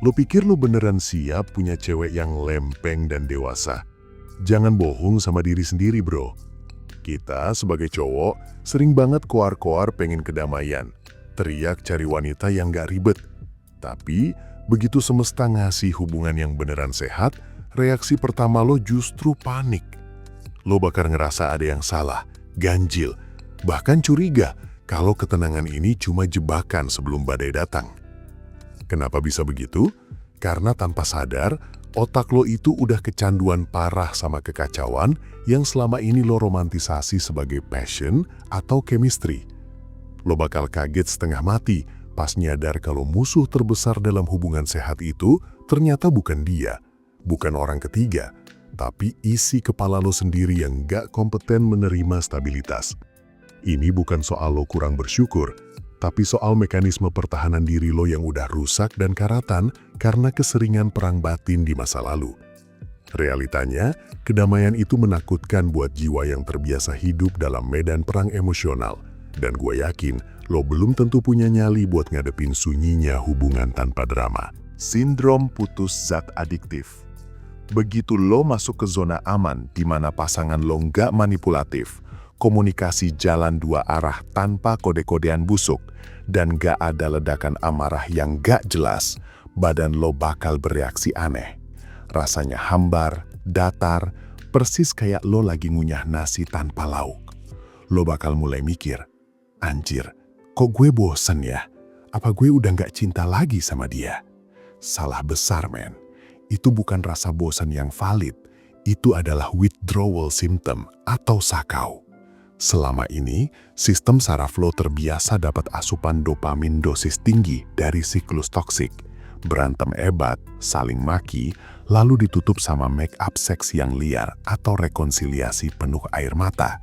Lo pikir lo beneran siap punya cewek yang lempeng dan dewasa? Jangan bohong sama diri sendiri, bro. Kita sebagai cowok sering banget koar-koar pengen kedamaian, teriak cari wanita yang gak ribet. Tapi begitu semesta ngasih hubungan yang beneran sehat, reaksi pertama lo justru panik. Lo bakal ngerasa ada yang salah, ganjil, bahkan curiga kalau ketenangan ini cuma jebakan sebelum badai datang. Kenapa bisa begitu? Karena tanpa sadar, otak lo itu udah kecanduan parah sama kekacauan yang selama ini lo romantisasi sebagai passion atau chemistry. Lo bakal kaget setengah mati pas nyadar kalau musuh terbesar dalam hubungan sehat itu ternyata bukan dia, bukan orang ketiga, tapi isi kepala lo sendiri yang gak kompeten menerima stabilitas. Ini bukan soal lo kurang bersyukur, tapi soal mekanisme pertahanan diri lo yang udah rusak dan karatan karena keseringan perang batin di masa lalu. Realitanya, kedamaian itu menakutkan buat jiwa yang terbiasa hidup dalam medan perang emosional. Dan gue yakin, lo belum tentu punya nyali buat ngadepin sunyinya hubungan tanpa drama. Sindrom putus zat adiktif. Begitu lo masuk ke zona aman di mana pasangan lo nggak manipulatif, komunikasi jalan dua arah tanpa kode-kodean busuk, dan gak ada ledakan amarah yang gak jelas, badan lo bakal bereaksi aneh. Rasanya hambar, datar, persis kayak lo lagi ngunyah nasi tanpa lauk. Lo bakal mulai mikir, anjir, kok gue bosen ya? Apa gue udah gak cinta lagi sama dia? Salah besar, men. Itu bukan rasa bosan yang valid, itu adalah withdrawal symptom atau sakau. Selama ini, sistem saraf lo terbiasa dapat asupan dopamin dosis tinggi dari siklus toksik. Berantem hebat, saling maki, lalu ditutup sama make up seks yang liar atau rekonsiliasi penuh air mata.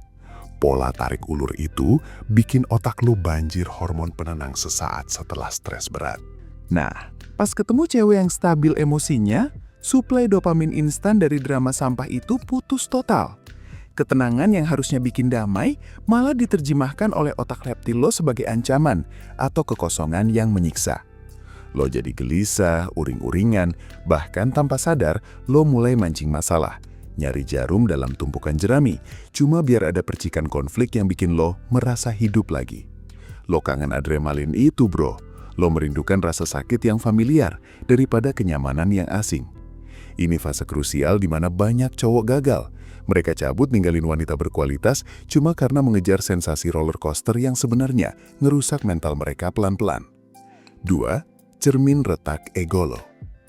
Pola tarik ulur itu bikin otak lo banjir hormon penenang sesaat setelah stres berat. Nah, pas ketemu cewek yang stabil emosinya, suplai dopamin instan dari drama sampah itu putus total. Ketenangan yang harusnya bikin damai malah diterjemahkan oleh otak reptil lo sebagai ancaman atau kekosongan yang menyiksa. Lo jadi gelisah, uring-uringan, bahkan tanpa sadar lo mulai mancing masalah, nyari jarum dalam tumpukan jerami, cuma biar ada percikan konflik yang bikin lo merasa hidup lagi. Lo kangen adrenalin itu, bro. Lo merindukan rasa sakit yang familiar daripada kenyamanan yang asing. Ini fase krusial di mana banyak cowok gagal. Mereka cabut ninggalin wanita berkualitas cuma karena mengejar sensasi roller coaster yang sebenarnya ngerusak mental mereka pelan-pelan. 2. Cermin retak ego lo.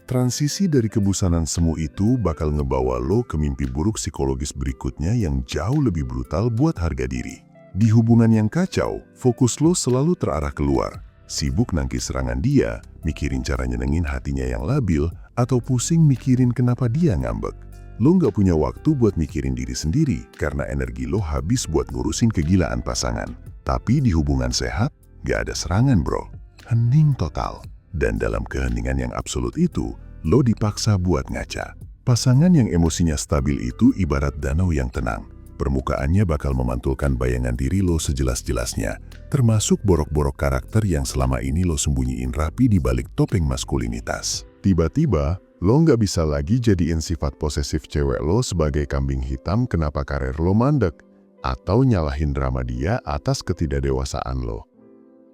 Transisi dari kebusanan semu itu bakal ngebawa lo ke mimpi buruk psikologis berikutnya yang jauh lebih brutal buat harga diri. Di hubungan yang kacau, fokus lo selalu terarah keluar. Sibuk nangkis serangan dia, mikirin cara nyenengin hatinya yang labil, atau pusing mikirin kenapa dia ngambek. Lo nggak punya waktu buat mikirin diri sendiri karena energi lo habis buat ngurusin kegilaan pasangan. Tapi di hubungan sehat, nggak ada serangan, bro. Hening total. Dan dalam keheningan yang absolut itu, lo dipaksa buat ngaca. Pasangan yang emosinya stabil itu ibarat danau yang tenang. Permukaannya bakal memantulkan bayangan diri lo sejelas-jelasnya, termasuk borok-borok karakter yang selama ini lo sembunyiin rapi di balik topeng maskulinitas. Tiba-tiba, lo nggak bisa lagi jadiin sifat posesif cewek lo sebagai kambing hitam kenapa karir lo mandek, atau nyalahin drama dia atas ketidakdewasaan lo.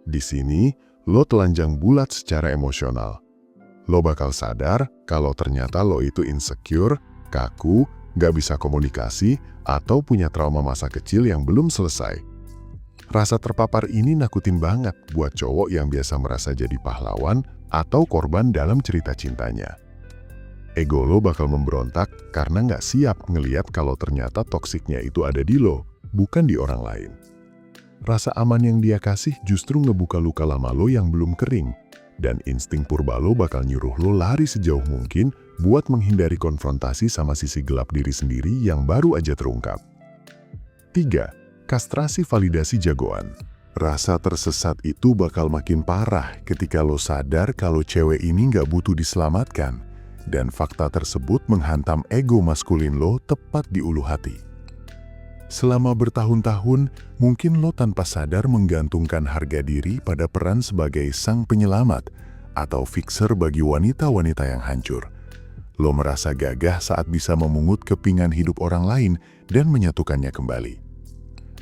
Di sini, lo telanjang bulat secara emosional. Lo bakal sadar kalau ternyata lo itu insecure, kaku, nggak bisa komunikasi, atau punya trauma masa kecil yang belum selesai. Rasa terpapar ini nakutin banget buat cowok yang biasa merasa jadi pahlawan atau korban dalam cerita cintanya. Ego lo bakal memberontak karena nggak siap ngeliat kalau ternyata toksiknya itu ada di lo, bukan di orang lain. Rasa aman yang dia kasih justru ngebuka luka lama lo yang belum kering, dan insting purba lo bakal nyuruh lo lari sejauh mungkin buat menghindari konfrontasi sama sisi gelap diri sendiri yang baru aja terungkap. 3. Kastrasi validasi jagoan. Rasa tersesat itu bakal makin parah ketika lo sadar kalau cewek ini nggak butuh diselamatkan, dan fakta tersebut menghantam ego maskulin lo tepat di ulu hati. Selama bertahun-tahun, mungkin lo tanpa sadar menggantungkan harga diri pada peran sebagai sang penyelamat atau fixer bagi wanita-wanita yang hancur. Lo merasa gagah saat bisa memungut kepingan hidup orang lain dan menyatukannya kembali.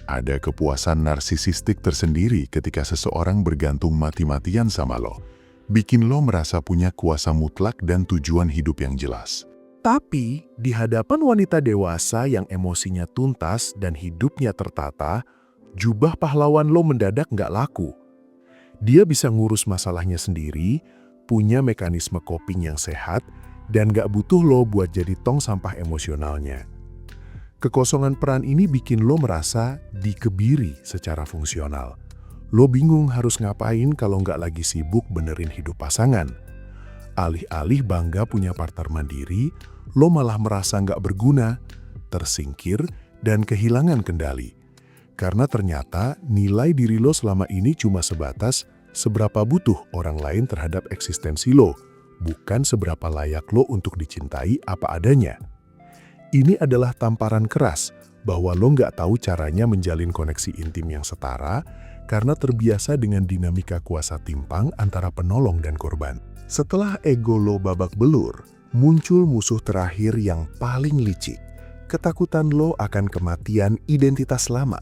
Ada kepuasan narsisistik tersendiri ketika seseorang bergantung mati-matian sama lo. Bikin lo merasa punya kuasa mutlak dan tujuan hidup yang jelas. Tapi, di hadapan wanita dewasa yang emosinya tuntas dan hidupnya tertata, jubah pahlawan lo mendadak nggak laku. Dia bisa ngurus masalahnya sendiri, punya mekanisme coping yang sehat, dan gak butuh lo buat jadi tong sampah emosionalnya. Kekosongan peran ini bikin lo merasa dikebiri secara fungsional. Lo bingung harus ngapain kalau nggak lagi sibuk benerin hidup pasangan. Alih-alih bangga punya partner mandiri, lo malah merasa nggak berguna, tersingkir, dan kehilangan kendali. Karena ternyata nilai diri lo selama ini cuma sebatas seberapa butuh orang lain terhadap eksistensi lo, bukan seberapa layak lo untuk dicintai apa adanya. Ini adalah tamparan keras bahwa lo nggak tahu caranya menjalin koneksi intim yang setara karena terbiasa dengan dinamika kuasa timpang antara penolong dan korban. Setelah ego lo babak belur, muncul musuh terakhir yang paling licik. Ketakutan lo akan kematian identitas lama.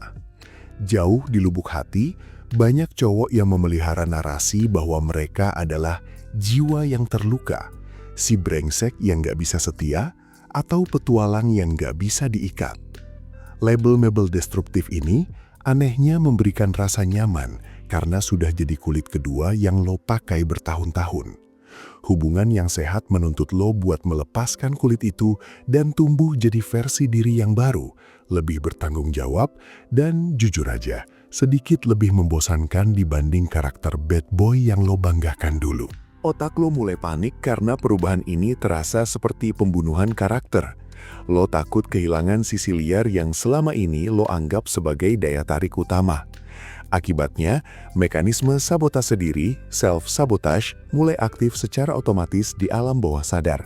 Jauh di lubuk hati, banyak cowok yang memelihara narasi bahwa mereka adalah jiwa yang terluka, si brengsek yang gak bisa setia, atau petualang yang gak bisa diikat. Label-label destruktif ini anehnya memberikan rasa nyaman karena sudah jadi kulit kedua yang lo pakai bertahun-tahun. Hubungan yang sehat menuntut lo buat melepaskan kulit itu dan tumbuh jadi versi diri yang baru, lebih bertanggung jawab, dan jujur aja, sedikit lebih membosankan dibanding karakter bad boy yang lo banggakan dulu. Otak lo mulai panik karena perubahan ini terasa seperti pembunuhan karakter. Lo takut kehilangan sisi liar yang selama ini lo anggap sebagai daya tarik utama. Akibatnya, mekanisme sabotase diri, self-sabotage, mulai aktif secara otomatis di alam bawah sadar.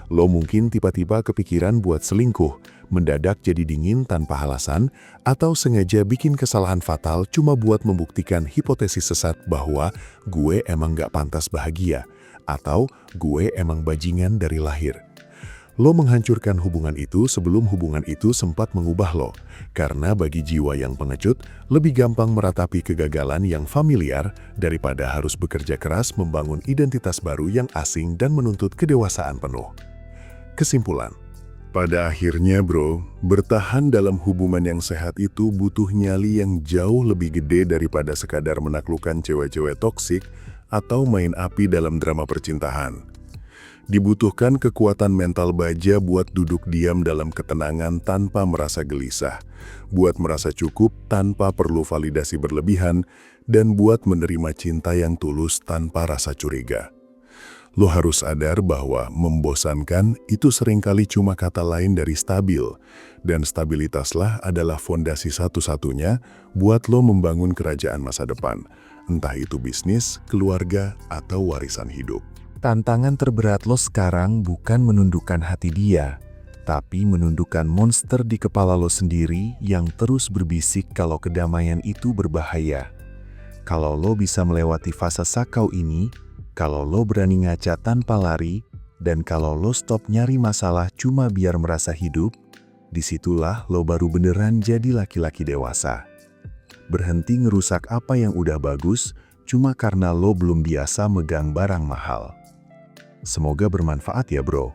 Lo mungkin tiba-tiba kepikiran buat selingkuh, mendadak jadi dingin tanpa alasan, atau sengaja bikin kesalahan fatal cuma buat membuktikan hipotesis sesat bahwa gue emang gak pantas bahagia, atau gue emang bajingan dari lahir. Lo menghancurkan hubungan itu sebelum hubungan itu sempat mengubah lo, karena bagi jiwa yang pengecut, lebih gampang meratapi kegagalan yang familiar daripada harus bekerja keras membangun identitas baru yang asing dan menuntut kedewasaan penuh. Kesimpulan, pada akhirnya bro, bertahan dalam hubungan yang sehat itu butuh nyali yang jauh lebih gede daripada sekadar menaklukkan cewek-cewek toksik atau main api dalam drama percintaan. Dibutuhkan kekuatan mental baja buat duduk diam dalam ketenangan tanpa merasa gelisah, buat merasa cukup tanpa perlu validasi berlebihan, dan buat menerima cinta yang tulus tanpa rasa curiga. Lo harus sadar bahwa membosankan itu seringkali cuma kata lain dari stabil, dan stabilitaslah adalah fondasi satu-satunya buat lo membangun kerajaan masa depan, entah itu bisnis, keluarga, atau warisan hidup. Tantangan terberat lo sekarang bukan menundukkan hati dia, tapi menundukkan monster di kepala lo sendiri yang terus berbisik kalau kedamaian itu berbahaya. Kalau lo bisa melewati fase sakau ini, kalau lo berani ngaca tanpa lari, dan kalau lo stop nyari masalah cuma biar merasa hidup, disitulah lo baru beneran jadi laki-laki dewasa. Berhenti ngerusak apa yang udah bagus cuma karena lo belum biasa megang barang mahal. Semoga bermanfaat ya bro.